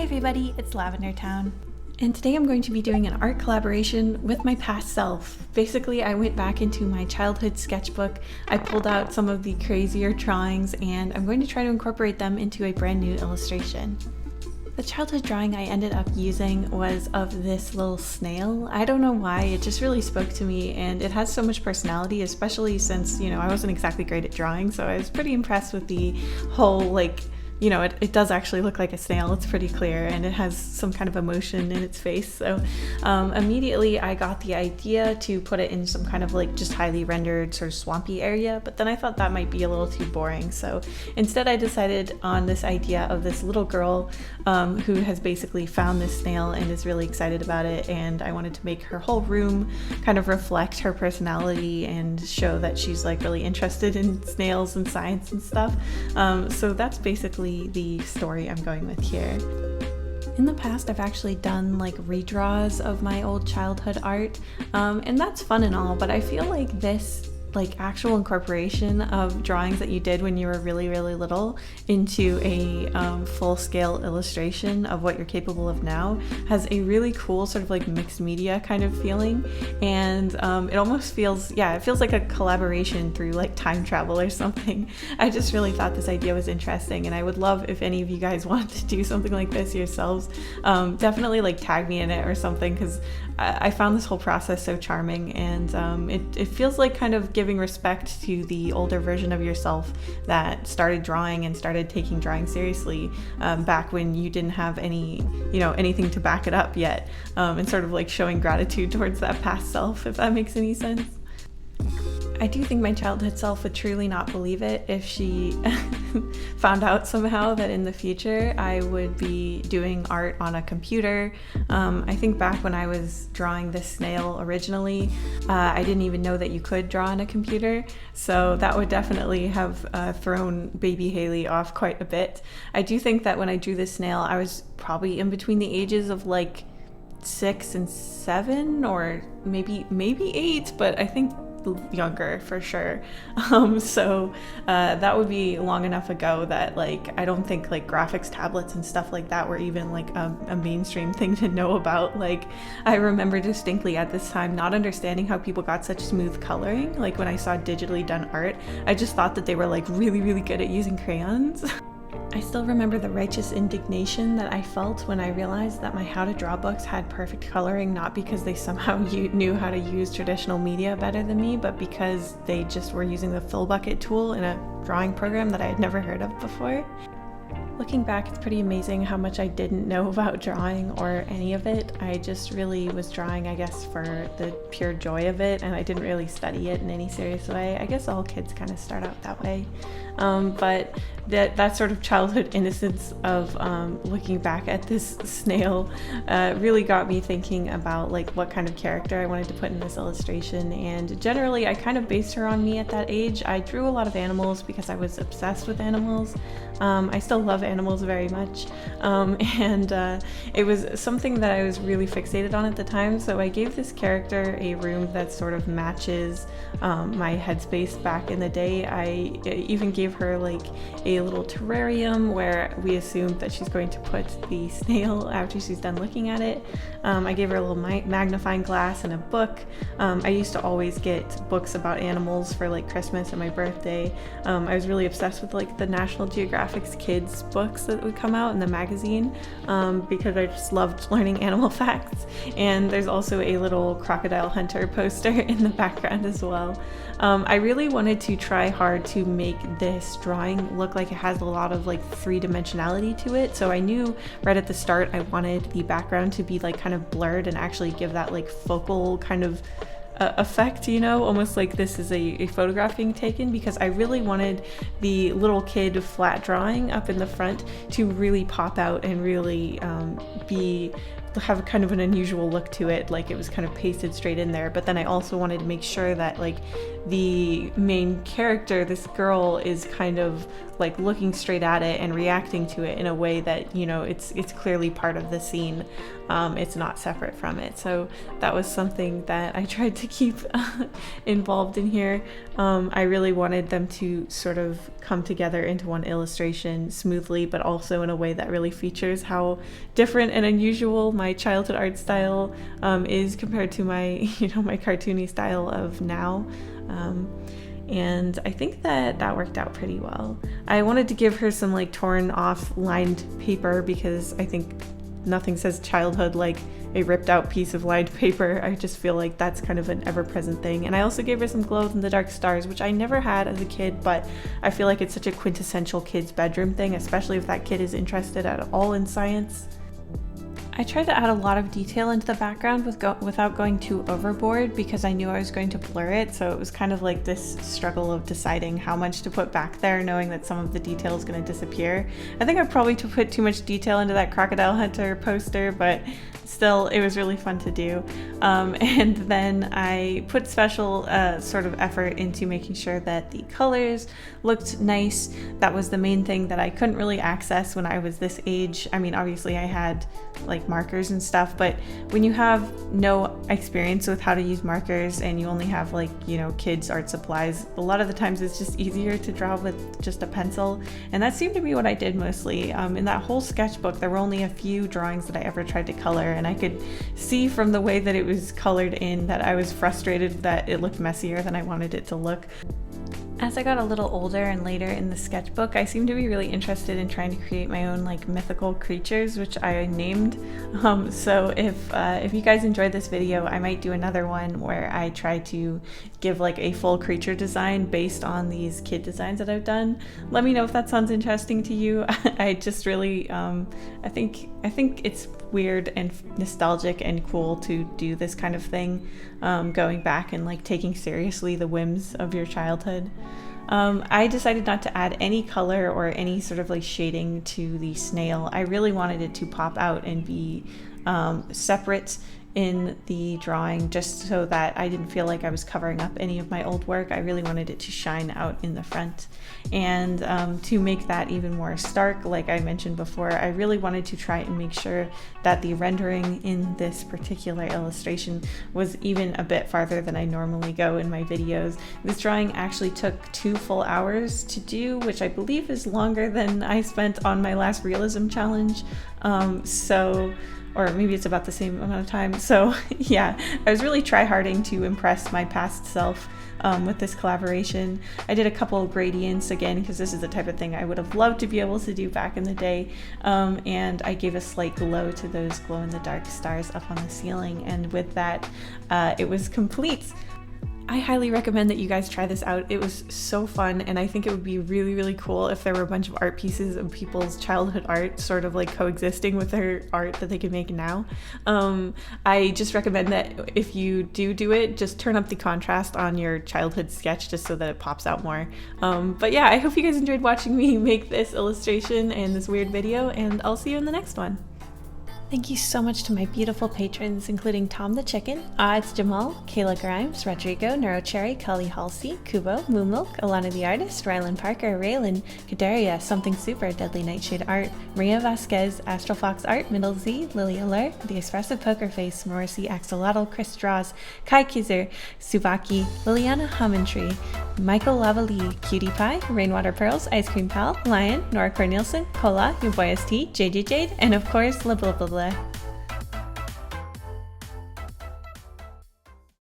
everybody, it's LavenderTowne. And today I'm going to be doing an art collaboration with my past self. Basically, I went back into my childhood sketchbook, I pulled out some of the crazier drawings, and I'm going to try to incorporate them into a brand new illustration. The childhood drawing I ended up using was of this little snail. I don't know why, it just really spoke to me, and it has so much personality, especially since, I wasn't exactly great at drawing, so I was pretty impressed with the whole, it does actually look like a snail. It's pretty clear, and it has some kind of emotion in its face. So immediately I got the idea to put it in some kind of just highly rendered sort of swampy area, but then I thought that might be a little too boring. So instead I decided on this idea of this little girl who has basically found this snail and is really excited about it, and I wanted to make her whole room kind of reflect her personality and show that she's really interested in snails and science and stuff. So that's basically the story I'm going with here. In the past, I've actually done redraws of my old childhood art, and that's fun and all, but I feel like this actual incorporation of drawings that you did when you were really, really little into a full-scale illustration of what you're capable of now has a really cool sort of mixed media kind of feeling, and it almost feels, it feels like a collaboration through time travel or something. I just really thought this idea was interesting, and I would love if any of you guys want to do something like this yourselves. Definitely tag me in it or something, because I found this whole process so charming, and it feels like kind of giving respect to the older version of yourself that started drawing and started taking drawing seriously back when you didn't have anything to back it up yet, and sort of showing gratitude towards that past self, if that makes any sense. I do think my childhood self would truly not believe it if she found out somehow that in the future I would be doing art on a computer. I think back when I was drawing this snail originally, I didn't even know that you could draw on a computer, so that would definitely have thrown baby Haley off quite a bit. I do think that when I drew this snail, I was probably in between the ages of 6 and 7, or maybe 8, but I think younger for sure. So that would be long enough ago that I don't think graphics tablets and stuff like that were even a mainstream thing to know about. I remember distinctly at this time not understanding how people got such smooth coloring. When I saw digitally done art, I just thought that they were really, really good at using crayons. I still remember the righteous indignation that I felt when I realized that my how to draw books had perfect coloring, not because they somehow knew how to use traditional media better than me, but because they just were using the fill bucket tool in a drawing program that I had never heard of before. Looking back, it's pretty amazing how much I didn't know about drawing or any of it. I just really was drawing, I guess, for the pure joy of it, and I didn't really study it in any serious way. I guess all kids kind of start out that way. But that sort of childhood innocence of looking back at this snail really got me thinking about what kind of character I wanted to put in this illustration, and generally I kind of based her on me at that age. I drew a lot of animals because I was obsessed with animals. I still love animals very much, and it was something that I was really fixated on at the time, so I gave this character a room that sort of matches my headspace back in the day. I even gave her a little terrarium where we assumed that she's going to put the snail after she's done looking at it. I gave her a little magnifying glass and a book. I used to always get books about animals for Christmas and my birthday. I was really obsessed with the National Geographic's kids books that would come out in the magazine, because I just loved learning animal facts. And there's also a little crocodile hunter poster in the background as well. I really wanted to try hard to make this drawing look like it has a lot of three-dimensionality to it, so I knew right at the start I wanted the background to be kind of blurred and actually give that focal kind of effect, almost like this is a photograph being taken, because I really wanted the little kid flat drawing up in the front to really pop out and really be have kind of an unusual look to it, like it was kind of pasted straight in there. But then I also wanted to make sure that like the main character, this girl, is kind of like looking straight at it and reacting to it in a way that, you know, it's clearly part of the scene. It's not separate from it. So that was something that I tried to keep involved in here. I really wanted them to sort of come together into one illustration smoothly, but also in a way that really features how different and unusual my childhood art style is compared to my, you know, my cartoony style of now. And I think that worked out pretty well. I wanted to give her some like torn off lined paper because I think nothing says childhood like a ripped out piece of lined paper. I just feel like that's kind of an ever-present thing. And I also gave her some glow-in-the-dark stars, which I never had as a kid, but I feel like it's such a quintessential kid's bedroom thing, especially if that kid is interested at all in science. I tried to add a lot of detail into the background without going too overboard because I knew I was going to blur it, so it was kind of like this struggle of deciding how much to put back there, knowing that some of the detail is going to disappear. I think I probably put too much detail into that Crocodile Hunter poster, but still, it was really fun to do. And then I put special sort of effort into making sure that the colors looked nice. That was the main thing that I couldn't really access when I was this age. I mean, obviously I had like markers and stuff, but when you have no experience with how to use markers and you only have like, you know, kids art supplies, a lot of the times it's just easier to draw with just a pencil, and that seemed to be what I did mostly. In that whole sketchbook there were only a few drawings that I ever tried to color, and I could see from the way that it was colored in that I was frustrated that it looked messier than I wanted it to look. As I got a little older and later in the sketchbook, I seemed to be really interested in trying to create my own like mythical creatures, which I named. So if you guys enjoyed this video, I might do another one where I try to give like a full creature design based on these kid designs that I've done. Let me know if that sounds interesting to you. I just really, I think it's weird and nostalgic and cool to do this kind of thing, going back and like taking seriously the whims of your childhood. I decided not to add any color or any sort of like shading to the snail. I really wanted it to pop out and be separate in the drawing, just so that I didn't feel like I was covering up any of my old work. I really wanted it to shine out in the front. And to make that even more stark, like I mentioned before, I really wanted to try and make sure that the rendering in this particular illustration was even a bit farther than I normally go in my videos. This drawing actually took 2 full hours to do, which I believe is longer than I spent on my last realism challenge. Or maybe it's about the same amount of time. So yeah, I was really try-harding to impress my past self with this collaboration. I did a couple of gradients again, because this is the type of thing I would have loved to be able to do back in the day. And I gave a slight glow to those glow-in-the-dark stars up on the ceiling. And with that, it was complete. I highly recommend that you guys try this out. It was so fun, and I think it would be really, really cool if there were a bunch of art pieces of people's childhood art sort of like coexisting with their art that they can make now. I just recommend that if you do it, just turn up the contrast on your childhood sketch just so that it pops out more. But yeah, I hope you guys enjoyed watching me make this illustration and this weird video, and I'll see you in the next one. Thank you so much to my beautiful patrons, including Tom the Chicken, Odds Jamal, Kayla Grimes, Rodrigo, Neurocherry, Cully Halsey, Kubo, Moonmilk, Alana the Artist, Rylan Parker, Raylan, Kadaria, Something Super, Deadly Nightshade Art, Maria Vasquez, Astral Fox Art, Middle Z, Lily Allure, The Expressive Poker Face, Morrissey Axolotl, Chris Draws, Kai Kizer, Subaki, Liliana Hummintree, Michael Lavalley, Cutie Pie, Rainwater Pearls, Ice Cream Pal, Lion, Nora Cornelison, Cola, Your Boy ST, JJ Jade, and of course, La Blah Blah Blah.